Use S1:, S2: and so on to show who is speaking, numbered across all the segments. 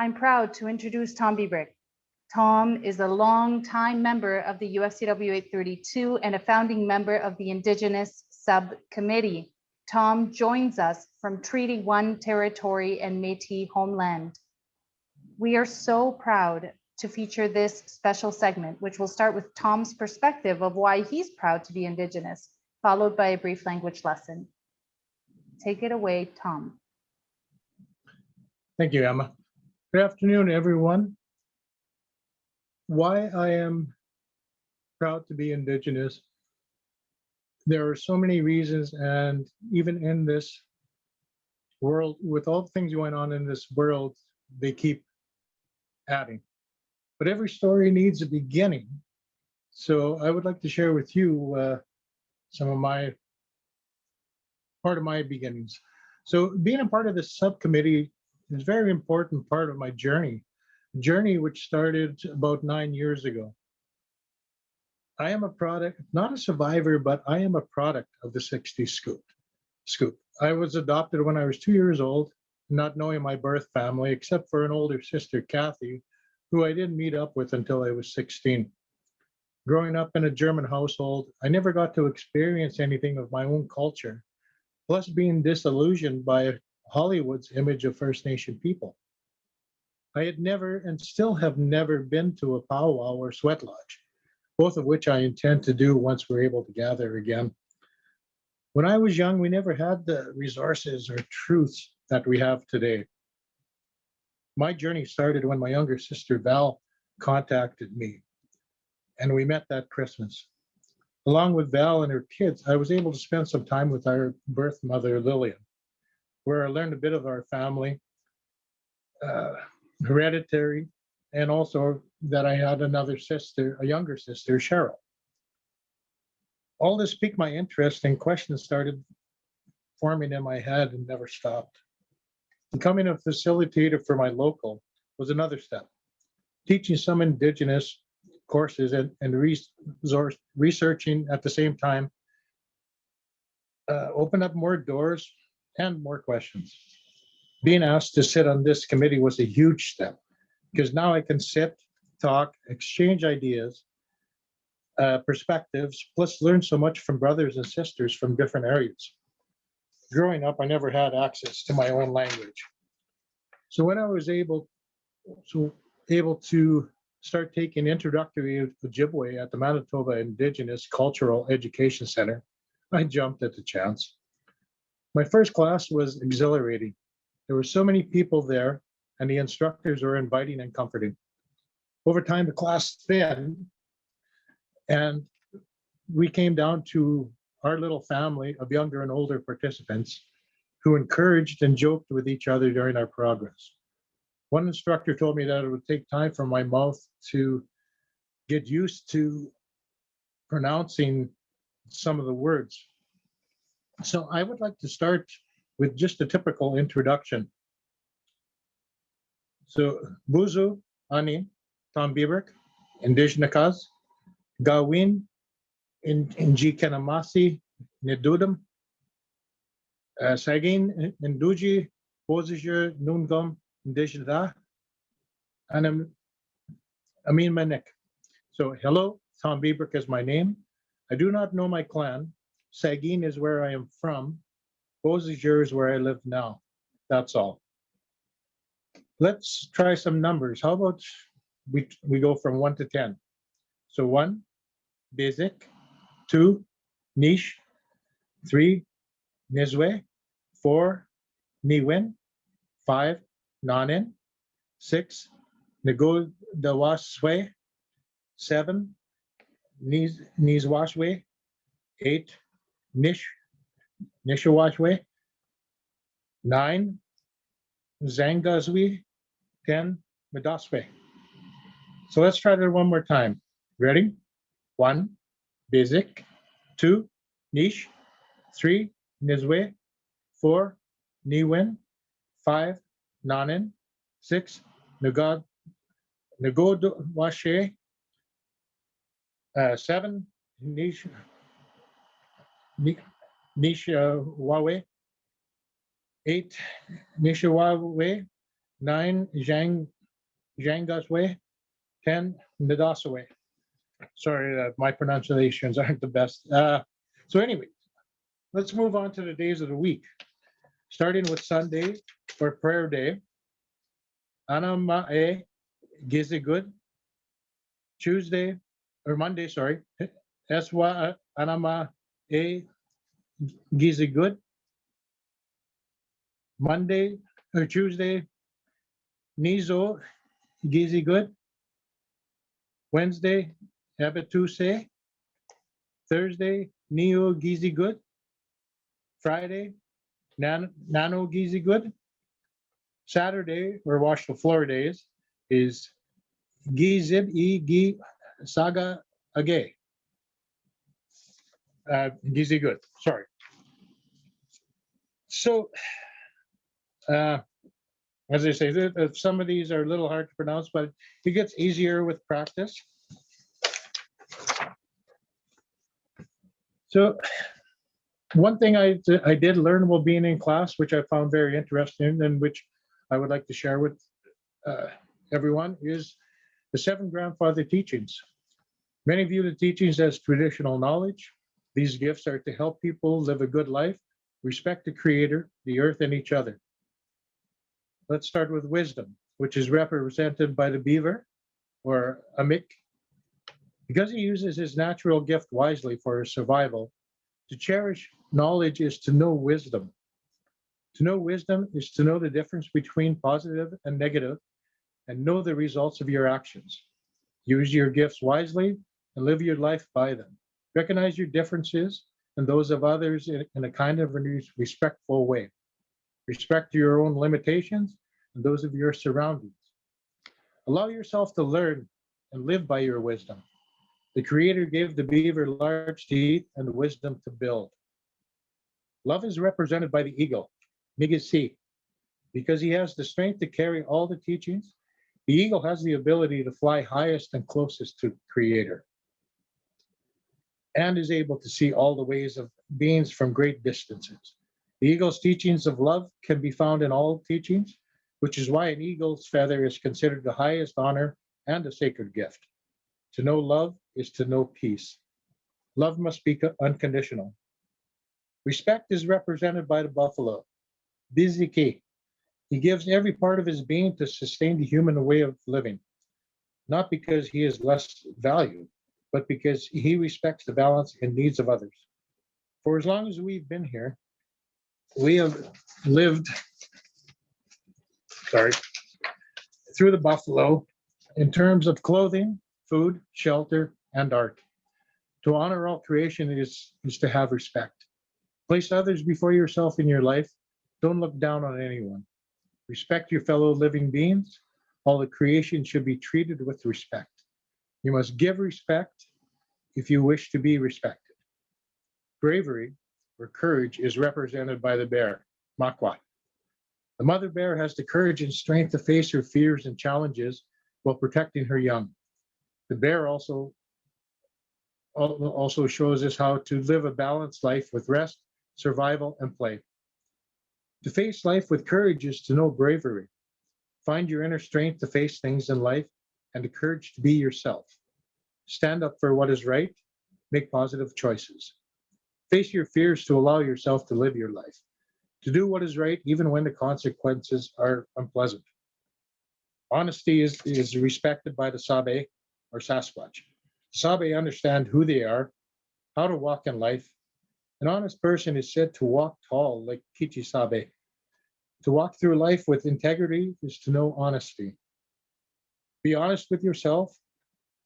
S1: I'm proud to introduce Tom Biebrich. Tom is a longtime member of the UFCW 832 and a founding member of the Indigenous Sub-Committee. Tom joins us from Treaty 1 territory and Métis homeland. We are so proud to feature this special segment, which will start with Tom's perspective of why he's proud to be Indigenous, followed by a brief language lesson. Take it away, Tom.
S2: Thank you, Emma. Good afternoon, everyone. Why I am proud to be Indigenous. There are so many reasons, and even in this world, with all the things going on in this world, they keep adding. But every story needs a beginning. So I would like to share with you some of part of my beginnings. So being a part of this subcommittee is a very important part of my journey which started about 9 years ago. I am a product, not a survivor, but I am a product of the 60s scoop. I was adopted when I was 2 years old, not knowing my birth family, except for an older sister, Kathy, who I didn't meet up with until I was 16. Growing up in a German household, I never got to experience anything of my own culture, plus being disillusioned by Hollywood's image of First Nation people. I had never and still have never been to a powwow or sweat lodge, both of which I intend to do once we're able to gather again. When I was young, we never had the resources or truths that we have today. My journey started when my younger sister, Val, contacted me, and we met that Christmas. Along with Val and her kids, I was able to spend some time with our birth mother, Lillian, where I learned a bit of our family, hereditary, and also that I had another sister, a younger sister, Cheryl. All this piqued my interest, and questions started forming in my head and never stopped. Becoming a facilitator for my local was another step. Teaching some Indigenous courses and researching at the same time opened up more doors and more questions. Being asked to sit on this committee was a huge step, because now I can sit, talk, exchange ideas, perspectives, plus learn so much from brothers and sisters from different areas. Growing up, I never had access to my own language. So when I was able to start taking introductory Ojibway at the Manitoba Indigenous Cultural Education Center, I jumped at the chance. My first class was exhilarating. There were so many people there, and the instructors were inviting and comforting. Over time, the class thinned, and we came down to our little family of younger and older participants who encouraged and joked with each other during our progress. One instructor told me that it would take time for my mouth to get used to pronouncing some of the words. So I would like to start with just a typical introduction. So, Buzu Ani, Tom Biebrich, Indigenous, Gawin, Inji Kenamasi, Nedudum, Sagin, Induji, Posiger, Nungum, Indigenous, and Amin Manek. So, hello, Tom Biebrich is my name. I do not know my clan. Sagin is where I am from. Posiger is where I live now. That's all. Let's try some numbers. How about we go from 1 to 10? So 1, basic. 2, niche. 3, nizwe. 4, niwin. 5, nanin. 6, nego dawaswe. 7, nizwashwe. 8, nish. Nishawashwe. 9, Zangazwi. 10, Medaswe. So let's try that one more time. Ready? 1, basic. 2, niche. 3, nizwe. 4, niwin. 5, nanin. 6, nagodwashe. 7, niche. Nisha Wawe. 8, Nisha Wawe. 9 Jangasway, 10 Midasaway. Sorry, my pronunciations aren't the best. So anyway, let's move on to the days of the week. Starting with Sunday or prayer day, Anamae Gizigud. Tuesday or Monday, sorry, Eswa Anama E Gizigud. Monday or Tuesday, Nizo Gizigud. Wednesday, Ebetuse. Thursday, Neo Gizigud. Friday, Nano Gizigud. Saturday, or wash the floor days, is Gizib E Gi Saga Age. Gizigud, sorry. So, as I say, some of these are a little hard to pronounce, but it gets easier with practice. So one thing I did learn while being in class, which I found very interesting and which I would like to share with everyone, is the 7 grandfather teachings. Many view the teachings as traditional knowledge. These gifts are to help people live a good life, respect the Creator, the earth, and each other. Let's start with wisdom, which is represented by the beaver or Amik. Because he uses his natural gift wisely for his survival, to cherish knowledge is to know wisdom. To know wisdom is to know the difference between positive and negative and know the results of your actions. Use your gifts wisely and live your life by them. Recognize your differences and those of others in a kind of respectful way. Respect your own limitations and those of your surroundings. Allow yourself to learn and live by your wisdom. The Creator gave the beaver large teeth and the wisdom to build. Love is represented by the eagle, Migisi. Because he has the strength to carry all the teachings, the eagle has the ability to fly highest and closest to the Creator and is able to see all the ways of beings from great distances. The eagle's teachings of love can be found in all teachings, which is why an eagle's feather is considered the highest honor and a sacred gift. To know love is to know peace. Love must be unconditional. Respect is represented by the buffalo, Biziki. He gives every part of his being to sustain the human way of living, not because he is less valued, but because he respects the balance and needs of others. For as long as we've been here, we have lived, through the buffalo in terms of clothing, food, shelter, and art. To honor all creation is to have respect. Place others before yourself in your life. Don't look down on anyone. Respect your fellow living beings. All the creation should be treated with respect. You must give respect if you wish to be respected. Bravery or courage is represented by the bear, Makwa. The mother bear has the courage and strength to face her fears and challenges while protecting her young. The bear also shows us how to live a balanced life with rest, survival, and play. To face life with courage is to know bravery. Find your inner strength to face things in life and the courage to be yourself. Stand up for what is right. Make positive choices. Face your fears to allow yourself to live your life. To do what is right even when the consequences are unpleasant. Honesty is respected by the Sabe or Sasquatch. Sabe understand who they are, how to walk in life. An honest person is said to walk tall like Kichi Sabe. To walk through life with integrity is to know honesty. Be honest with yourself.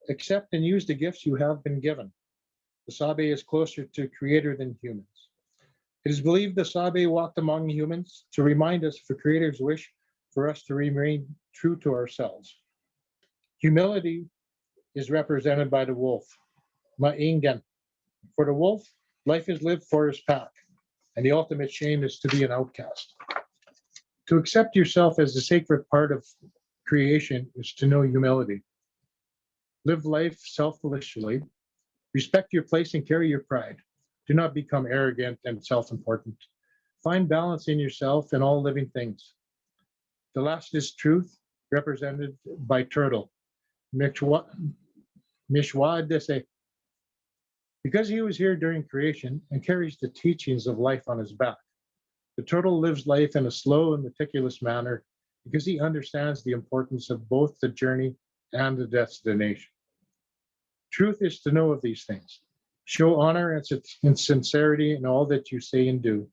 S2: Accept and use the gifts you have been given. The Sabe is closer to Creator than humans. It is believed the Sabe walked among humans to remind us of the Creator's wish for us to remain true to ourselves. Humility is represented by the wolf, Ma'ingen. For the wolf, life is lived for his pack, and the ultimate shame is to be an outcast. To accept yourself as the sacred part of creation is to know humility. Live life selflessly. Respect your place and carry your pride. Do not become arrogant and self-important. Find balance in yourself and all living things. The last is truth, represented by turtle. Mishwa Dese. Because he was here during creation and carries the teachings of life on his back. The turtle lives life in a slow and meticulous manner because he understands the importance of both the journey and the destination. Truth is to know of these things. Show honor and sincerity in all that you say and do.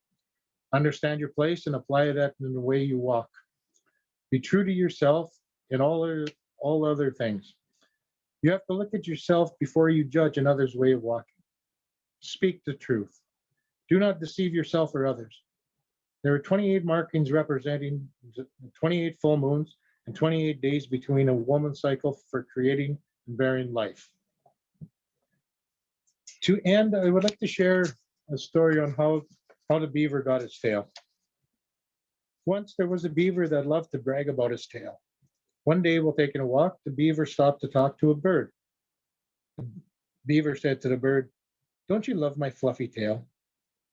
S2: Understand your place and apply it in the way you walk. Be true to yourself in all other things. You have to look at yourself before you judge another's way of walking. Speak the truth. Do not deceive yourself or others. There are 28 markings representing 28 full moons and 28 days between a woman's cycle for creating and bearing life. To end, I would like to share a story on how the beaver got its tail. Once there was a beaver that loved to brag about his tail. One day while taking a walk, the beaver stopped to talk to a bird. The beaver said to the bird, "Don't you love my fluffy tail?"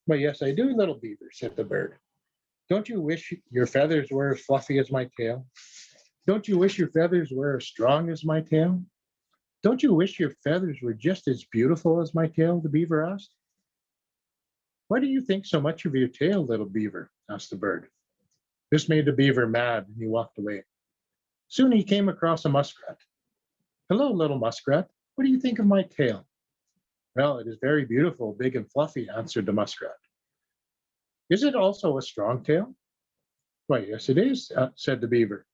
S2: "Why, yes, I do, little beaver," said the bird. "Don't you wish your feathers were as fluffy as my tail? Don't you wish your feathers were as strong as my tail? Don't you wish your feathers were just as beautiful as my tail?" the beaver asked. "Why do you think so much of your tail, little beaver?" asked the bird. This made the beaver mad, and he walked away. Soon he came across a muskrat. "Hello, little muskrat. What do you think of my tail?" "Well, it is very beautiful, big and fluffy," answered the muskrat. "Is it also a strong tail?" "Why, yes, it is," said the beaver.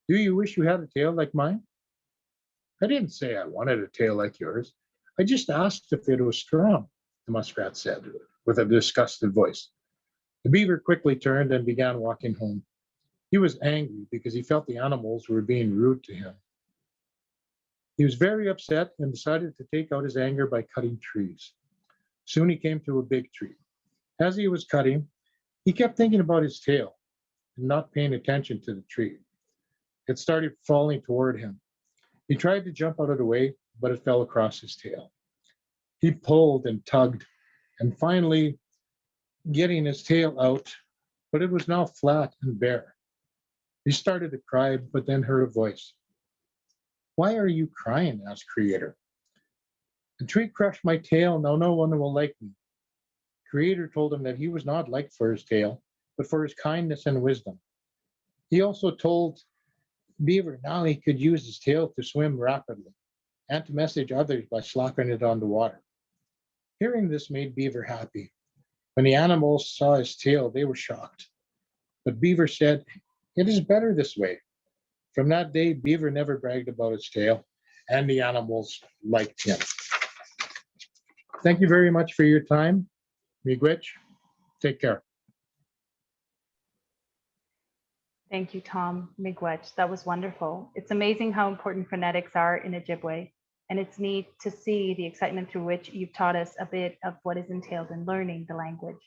S2: "Do you wish you had a tail like mine?" "I didn't say I wanted a tail like yours. I just asked if it was strong," the muskrat said with a disgusted voice. The beaver quickly turned and began walking home. He was angry because he felt the animals were being rude to him. He was very upset and decided to take out his anger by cutting trees. Soon he came to a big tree. As he was cutting, he kept thinking about his tail and not paying attention to the tree. It started falling toward him. He tried to jump out of the way, but it fell across his tail. He pulled and tugged, and finally getting his tail out, but it was now flat and bare. He started to cry, but then heard a voice. "Why are you crying?" asked Creator. "The tree crushed my tail, now no one will like me." Creator told him that he was not liked for his tail, but for his kindness and wisdom. He also told Beaver now he could use his tail to swim rapidly and to message others by slapping it on the water. Hearing this made Beaver happy. When the animals saw his tail, they were shocked. But Beaver said, "It is better this way." From that day, Beaver never bragged about his tail, and the animals liked him. Thank you very much for your time. Miigwech, take care.
S1: Thank you, Tom. Miigwech. That was wonderful. It's amazing how important phonetics are in Ojibway, and it's neat to see the excitement through which you've taught us a bit of what is entailed in learning the language.